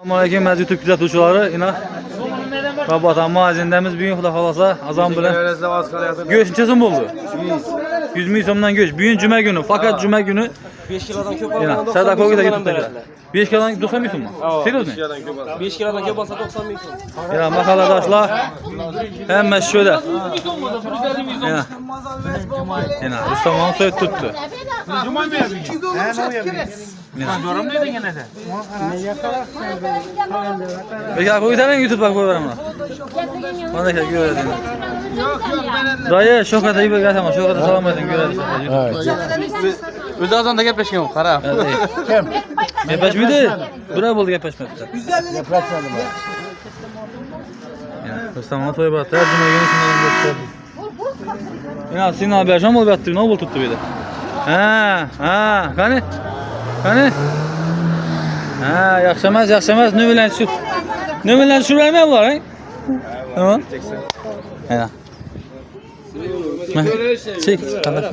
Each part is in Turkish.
Assalamualaikum aziz YouTube kuzatuvchilari. Ina Rabatan magazindamiz bugun xudo xolasa azon bilan go'sht necha so'm bo'ldi? 100 ming so'mdan go'sht. Bugun juma kuni, faqat juma kuni 5 kilodan ko'p ina olsa sadaqaga 90 ketib ming beradi. 5 kilodan 90 ming so'mmi? Seriozmi? 5 kilodan ko'p olsa 90 ming so'm. Ya mahalladoshlar hamma shuda. Ina Rustamon so'yib tutdi. Cuma mı yapıyorsun? Yorum ne dedin gene de? Peki koyutanın YouTube'a koyarım ona. Bana da görelim. Dayı şokata iyi bir gelsem, şokata salam edin görelim. Öz ağzında gepleşiyorum kara. Kim? Gepeşmedi. Bura buldu gepeşmedi. Yaprakmadım ben. Rustamon soyup attı. Her cuma günü şundan gösterdi. Ya senin habercan mı battı? Ne oldu tuttu bir de? Ha, hani? Ha, yaxşamaz. Ne bilen şuraya var, he? Tamam. Ya. Çek, kadar.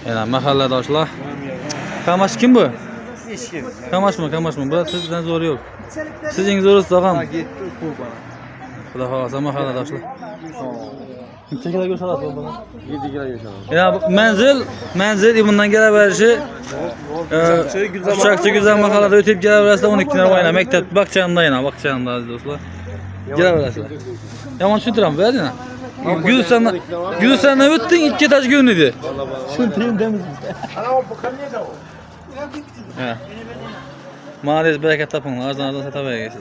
Ya, mahalladoshlar. Kamaş kim bu? Hiç kim. Kamaş mı? Bu sizden zor yok. Sizin zorusu tağam. Xudo xolasa mahalladoshlar. Necha kilo go'sht olasiz bana? 7 kilo yo'q. Ya manzil bundan kelaverişi Uçakçı güzel mahallada ötüp kelaverasizlar 12 lira oyna mektep bakçanında aziz dostlar. Kelaverasizlar. Yaman tuturam verdi ha. Gülsan'dan öttün 2 taş gün idi. Şunu temiz. Maalesef bereket tapın. Arzdan satamayacağız.